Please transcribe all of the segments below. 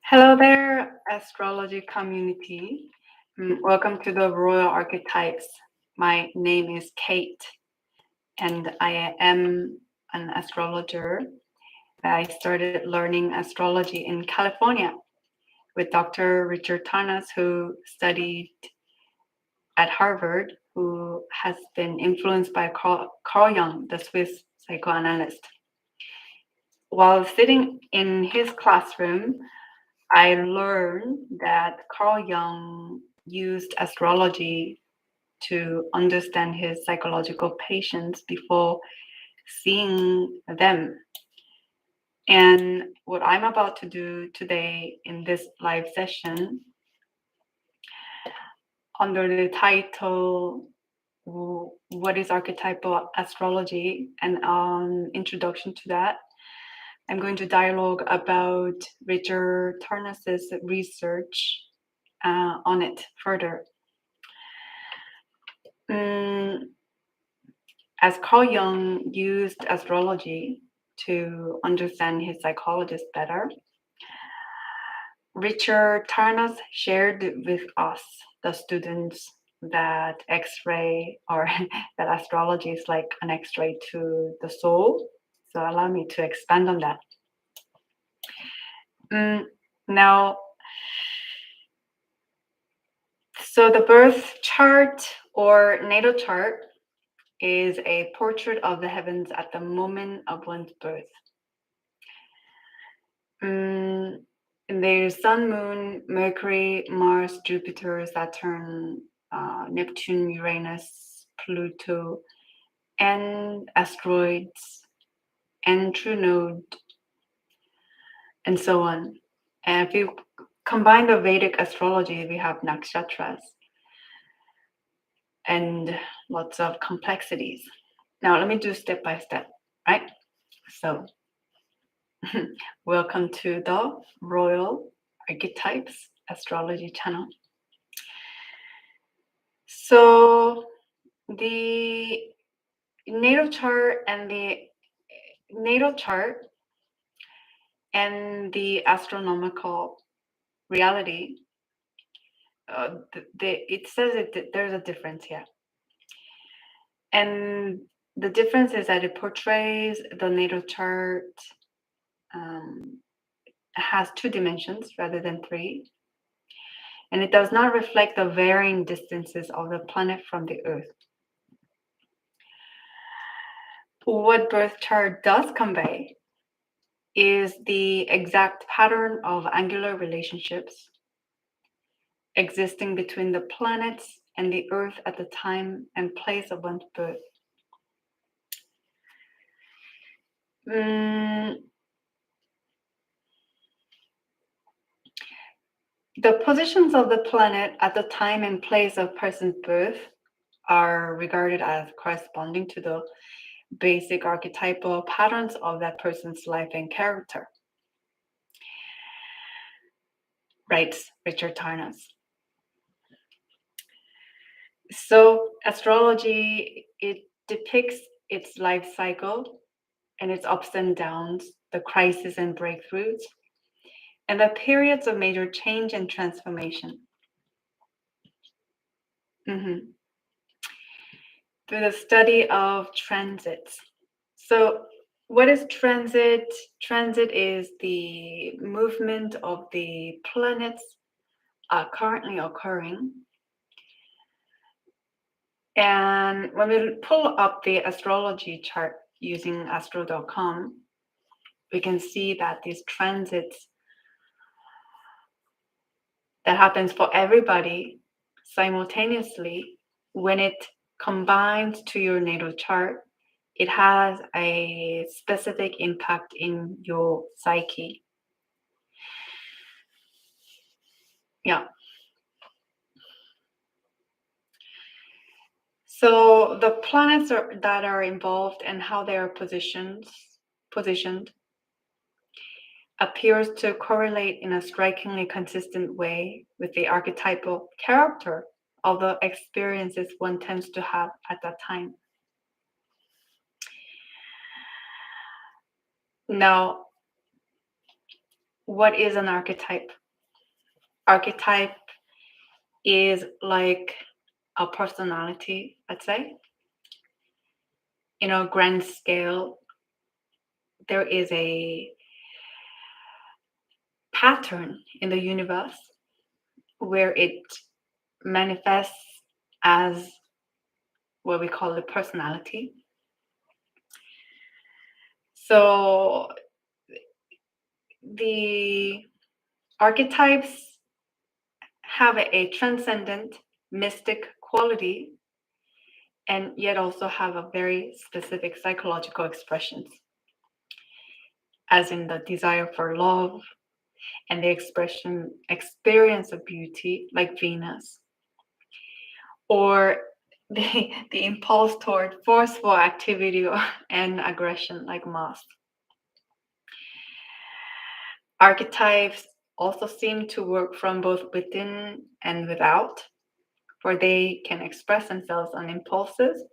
Hello there, astrology community. Welcome to the Royal Archetypes. My name is Kate, and I am an astrologer. I started learning astrology in California with Dr. Richard Tarnas, who studied at Harvard, who has been influenced by Carl Jung, the Swiss psychoanalyst. While sitting in his classroom, I learned that Carl Jung used astrology to understand his psychological patients before seeing them. And what I'm about to do today in this live session, under the title What is Archetypal Astrology, and an introduction to that, I'm going to dialogue about Richard Tarnas's research on it further. As Carl Jung used astrology to understand his psychologist better, Richard Tarnas shared with us, the students, that X-ray or that astrology is like an X-ray to the soul. So allow me to expand on that. Now, so the birth chart or natal chart is a portrait of the heavens at the moment of one's birth. There's Sun, Moon, Mercury, Mars, Jupiter, Saturn, Neptune, Uranus, Pluto, and asteroids, and true node, and so on. And if you combine the Vedic astrology, we have nakshatras and lots of complexities. Now, let me do step by step, right? So, welcome to the Royal Archetypes Astrology channel. So, the natal chart and the astronomical reality, it says there's a difference here. And the difference is that it portrays the natal chart has 2 dimensions rather than 3. And it does not reflect the varying distances of the planet from the Earth. What birth chart does convey is the exact pattern of angular relationships existing between the planets and the Earth at the time and place of one's birth. The positions of the planet at the time and place of person's birth are regarded as corresponding to the basic archetypal patterns of that person's life and character, writes Richard Tarnas. So astrology, it depicts its life cycle and its ups and downs, the crises and breakthroughs, and the periods of major change and transformation. Through the study of transits. So what is transit? Transit is the movement of the planets currently occurring. And when we pull up the astrology chart using astro.com, we can see that these transits that happens for everybody simultaneously, when it combines to your natal chart, it has a specific impact in your psyche. Yeah. So the planets that are involved and how they are positioned appears to correlate in a strikingly consistent way with the archetypal character of the experiences one tends to have at that time. Now, what is an archetype? archetype is like a personality, let's say. In a grand scale, there is a pattern in the universe where it manifests as what we call the personality. So the archetypes have a transcendent, mystic quality, and yet also have a very specific psychological expressions, as in the desire for love and the experience of beauty, like Venus, or the impulse toward forceful activity and aggression, like Mars. Archetypes also seem to work from both within and without, for they can express themselves on impulses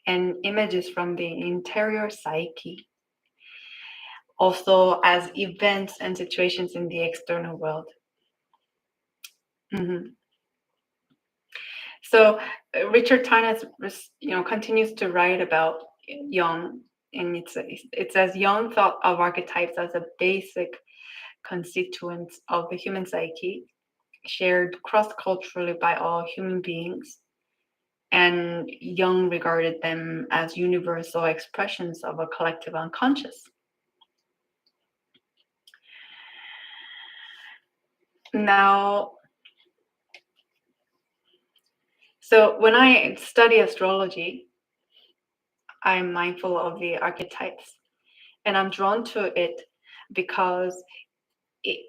and images from the interior psyche, also as events and situations in the external world. Mm-hmm. So Richard Tarnas, continues to write about Jung, and it says Jung thought of archetypes as a basic constituent of the human psyche, shared cross-culturally by all human beings, and Jung regarded them as universal expressions of a collective unconscious. Now, so when I study astrology, I'm mindful of the archetypes, and I'm drawn to it because it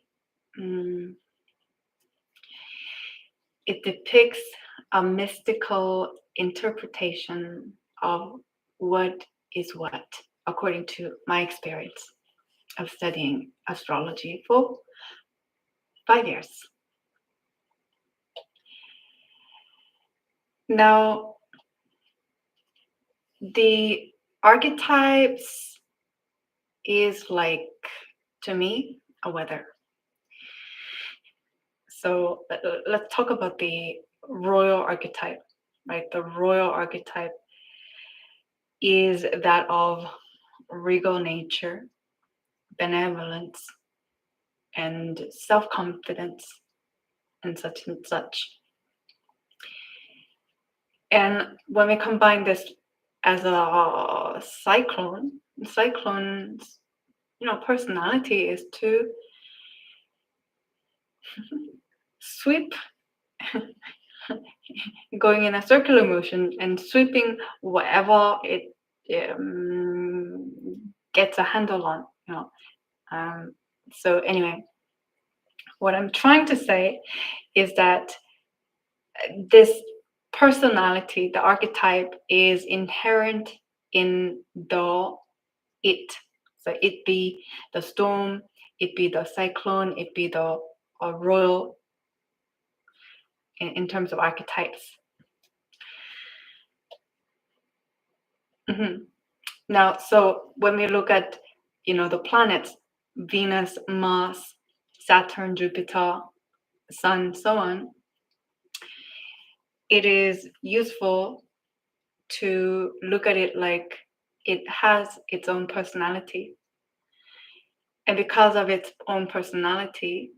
it depicts a mystical interpretation of what is what, according to my experience of studying astrology for 5 years. Now, the archetypes is like, to me, a weather. So let's talk about the Royal Archetype, right? The Royal Archetype is that of regal nature, benevolence, and self-confidence, and such and such. And when we combine this as a cyclone's personality is to sweep, going in a circular motion and sweeping whatever it gets a handle on. So anyway, what I'm trying to say is that this personality, the archetype, is inherent in the it. So it be the storm, it be the cyclone, it be the royal in terms of archetypes. Mm-hmm. Now, so when we look at, the planets, Venus, Mars, Saturn, Jupiter, Sun, so on, it is useful to look at it like it has its own personality. And because of its own personality,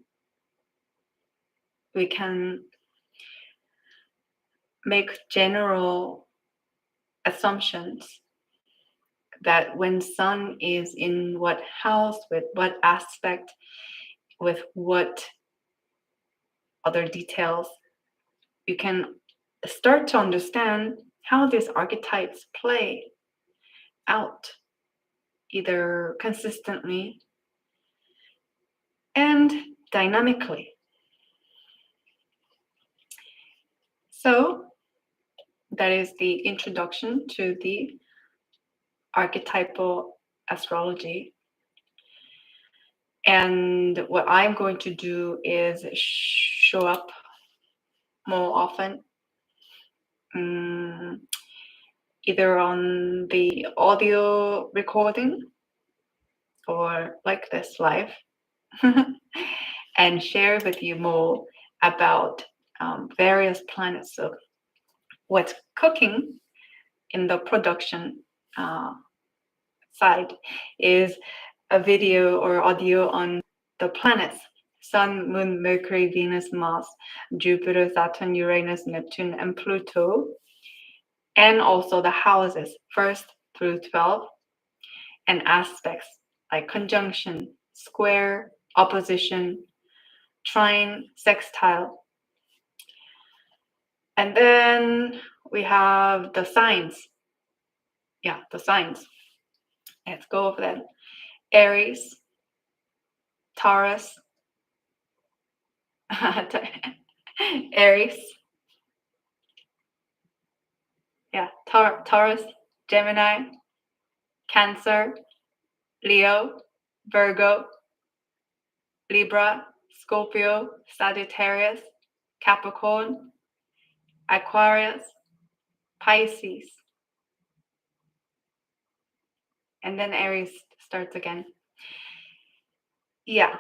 we can make general assumptions that when Sun is in what house, with what aspect, with what other details, you can start to understand how these archetypes play out, either consistently and dynamically. So that is the introduction to the archetypal astrology. And what I'm going to do is show up more often, either on the audio recording or like this live, and share with you more about various planets. So what's cooking in the production side is a video or audio on the planets: Sun, Moon, Mercury, Venus, Mars, Jupiter, Saturn, Uranus, Neptune, and Pluto, and also the houses 1st through 12, and aspects like conjunction, square, opposition, trine, sextile. And then we have the signs. Yeah, the signs. Let's go over them. Aries, Taurus, Aries, yeah, Taurus, Gemini, Cancer, Leo, Virgo, Libra, Scorpio, Sagittarius, Capricorn, Aquarius, Pisces. And then Aries starts again. Yeah.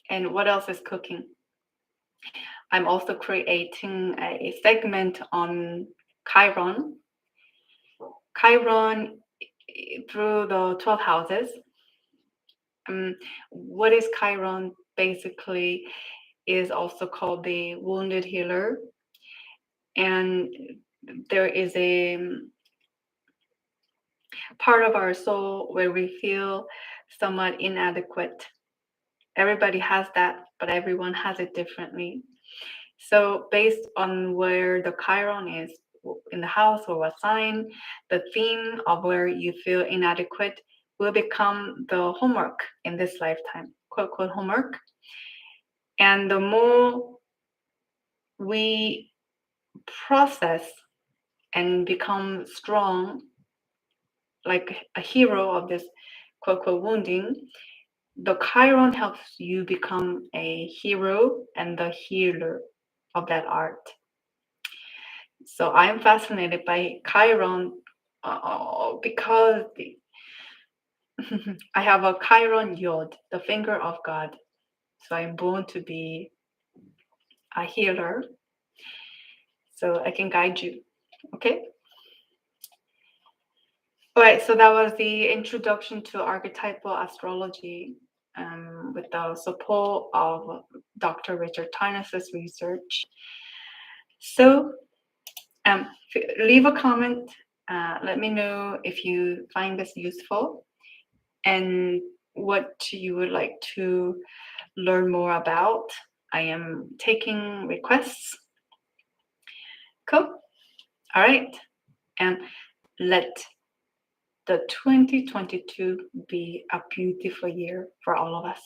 And what else is cooking? I'm also creating a segment on Chiron. Chiron through the 12 houses. What is Chiron? Basically, is also called the wounded healer. And there is a part of our soul where we feel somewhat inadequate. Everybody has that, but everyone has it differently. So based on where the Chiron is in the house or what sign, the theme of where you feel inadequate will become the homework in this lifetime, quote, quote, homework. And the more we process and become strong, like a hero of this, quote, quote, wounding, the Chiron helps you become a hero and the healer of that art. So I'm fascinated by Chiron because I have a Chiron Yod, the finger of God. So I'm born to be a healer. So I can guide you. Okay? All right, so that was the introduction to archetypal astrology with the support of Dr. Richard Tarnas's research. So leave a comment. Let me know if you find this useful and what you would like to learn more about. I am taking requests. Cool. All right. And let the 2022 be a beautiful year for all of us.